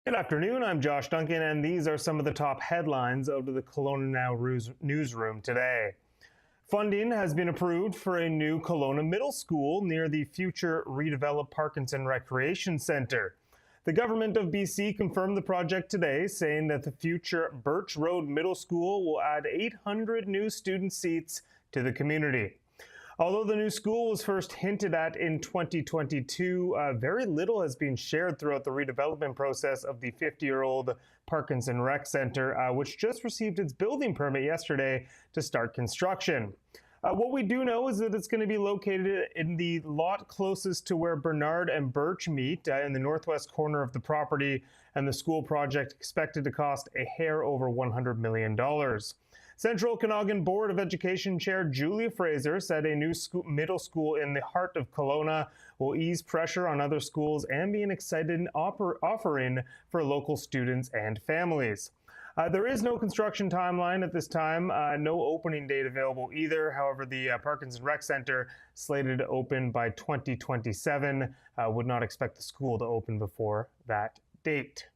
Good afternoon, I'm Josh Duncan, and these are some of the top headlines out of the KelownaNow newsroom today. Funding has been approved for a new Kelowna middle school near the future redeveloped Parkinson Recreation Centre. The government of BC confirmed the project today, saying that the future Birch Road Middle School will add 800 new student seats to the community. Although the new school was first hinted at in 2022, very little has been shared throughout the redevelopment process of the 50-year-old Parkinson Rec Centre, which just received its building permit yesterday to start construction. What we do know is that it's going to be located in the lot closest to where Bernard and Birch meet in the northwest corner of the property, and the school project expected to cost a hair over $100 million. Central Okanagan Board of Education Chair Julia Fraser said a new middle school in the heart of Kelowna will ease pressure on other schools and be an exciting offering for local students and families. There is no construction timeline at this time, no opening date available either. However, the Parkinson Rec Centre, slated to open by 2027, would not expect the school to open before that date.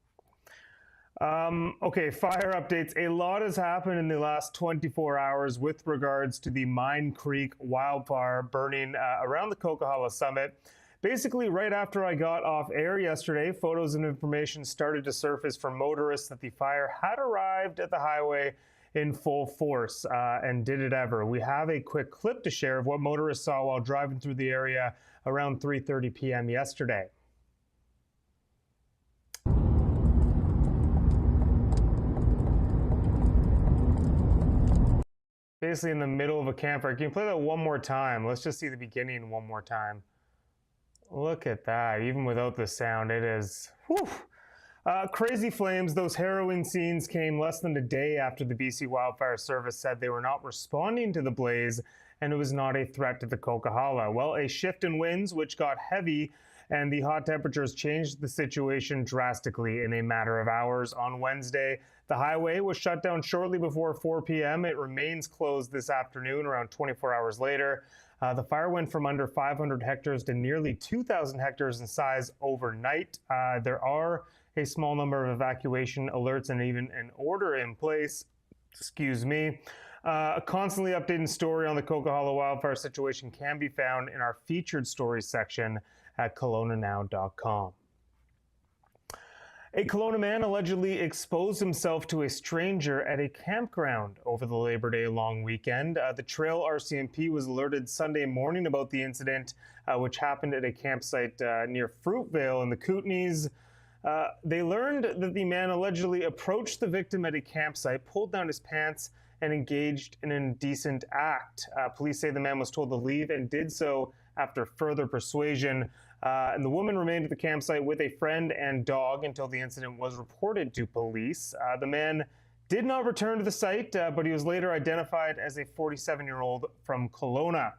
Okay, fire updates. A lot has happened in the last 24 hours with regards to the Mine Creek wildfire burning around the Coquihalla Summit. Basically, right after I got off air yesterday, photos and information started to surface from motorists that the fire had arrived at the highway in full force, and did it ever. We have a quick clip to share of what motorists saw while driving through the area around 3:30 p.m. yesterday. Basically in the middle of a campfire. Can you play that one more time? Let's just see the beginning one more time. Look at that. Even without the sound, it is whew. Crazy flames. Those harrowing scenes came less than a day after the BC Wildfire Service said they were not responding to the blaze and it was not a threat to the Coquihalla. Well, a shift in winds, which got heavy, and the hot temperatures changed the situation drastically in a matter of hours. On Wednesday, the highway was shut down shortly before 4 p.m. It remains closed this afternoon, around 24 hours later. The fire went from under 500 hectares to nearly 2,000 hectares in size overnight. There are a small number of evacuation alerts and even an order in place. Excuse me. A constantly updating story on the Coquihalla wildfire situation can be found in our featured stories section at KelownaNow.com. A Kelowna man allegedly exposed himself to a stranger at a campground over the Labor Day long weekend. The Trail RCMP was alerted Sunday morning about the incident, which happened at a campsite near Fruitvale in the Kootenays. They learned that the man allegedly approached the victim at a campsite, pulled down his pants, and engaged in an indecent act. Police say the man was told to leave and did so after further persuasion. And the woman remained at the campsite with a friend and dog until the incident was reported to police. The man did not return to the site, but he was later identified as a 47-year-old from Kelowna.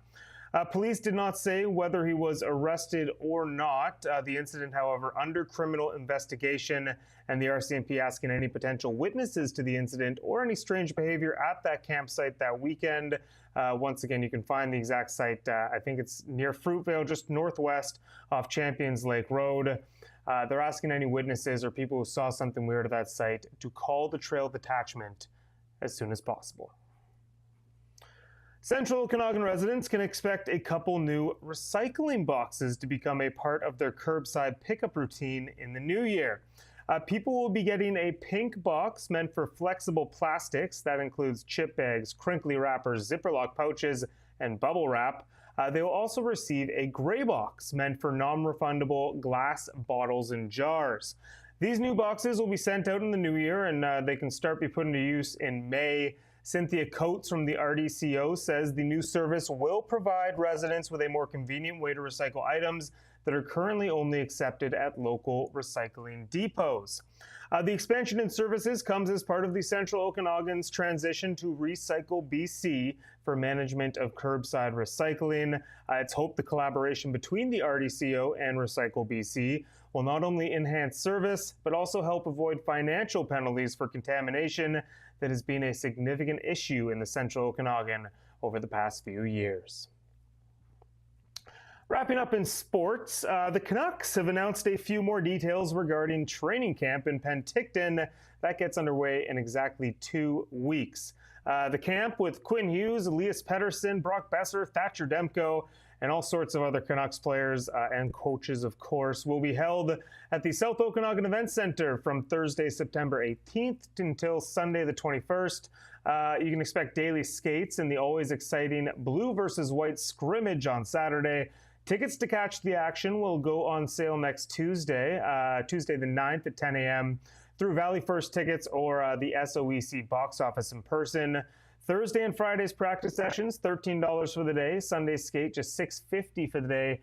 Police did not say whether he was arrested or not. The incident, however, under criminal investigation, and the RCMP asking any potential witnesses to the incident or any strange behavior at that campsite that weekend. Once again, you can find the exact site. I think it's near Fruitvale, just northwest off Champions Lake Road. They're asking any witnesses or people who saw something weird at that site to call the trail detachment as soon as possible. Central Okanagan residents can expect a couple new recycling boxes to become a part of their curbside pickup routine in the new year. People will be getting a pink box meant for flexible plastics. That includes chip bags, crinkly wrappers, Zipperlock pouches, and bubble wrap. They will also receive a gray box meant for non-refundable glass bottles and jars. These new boxes will be sent out in the new year, and they can start be put into use in May. Cynthia Coates from the RDCO says the new service will provide residents with a more convenient way to recycle items that are currently only accepted at local recycling depots. The expansion in services comes as part of the Central Okanagan's transition to Recycle BC for management of curbside recycling. It's hoped the collaboration between the RDCO and Recycle BC will not only enhance service, but also help avoid financial penalties for contamination that has been a significant issue in the Central Okanagan over the past few years. Wrapping up in sports, the Canucks have announced a few more details regarding training camp in Penticton. That gets underway in exactly 2 weeks. The camp with Quinn Hughes, Elias Pettersson, Brock Besser, Thatcher Demko, and all sorts of other Canucks players and coaches, of course, will be held at the South Okanagan Event Center from Thursday, September 18th until Sunday, the 21st. You can expect daily skates in the always exciting blue versus white scrimmage on Saturday. Tickets to catch the action will go on sale next Tuesday, Tuesday the 9th at 10 a.m. through Valley First Tickets or the SOEC box office in person. Thursday and Friday's practice sessions, $13 for the day. Sunday skate, just $6.50 for the day.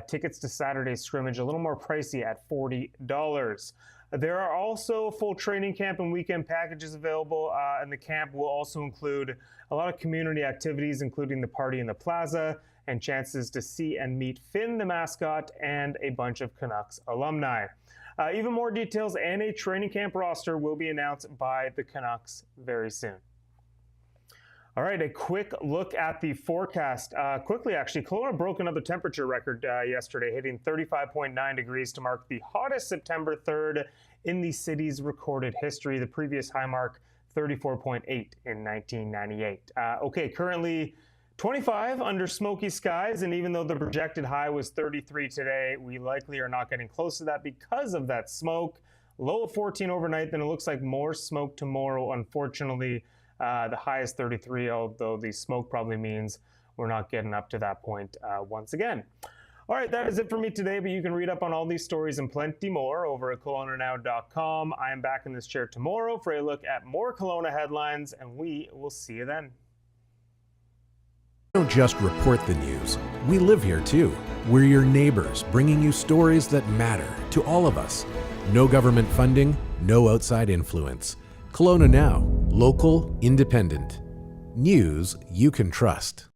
Tickets to Saturday's scrimmage, a little more pricey at $40. There are also full training camp and weekend packages available, and the camp will also include a lot of community activities, including the party in the plaza and chances to see and meet Finn, the mascot, and a bunch of Canucks alumni. Even more details and a training camp roster will be announced by the Canucks very soon. All right, a quick look at the forecast. Quickly, actually, Kelowna broke another temperature record yesterday, hitting 35.9 degrees to mark the hottest September 3rd in the city's recorded history. The previous high mark, 34.8 in 1998. Okay, currently 25 under smoky skies, and even though the projected high was 33 today, we likely are not getting close to that because of that smoke. Low of 14 overnight, then it looks like more smoke tomorrow, unfortunately. The high is 33, although the smoke probably means we're not getting up to that point once again. All right, that is it for me today, but you can read up on all these stories and plenty more over at KelownaNow.com. I am back in this chair tomorrow for a look at more Kelowna headlines, and we will see you then. We don't just report the news. We live here too. We're your neighbors, bringing you stories that matter to all of us. No government funding, no outside influence. Kelowna Now, local, independent. News you can trust.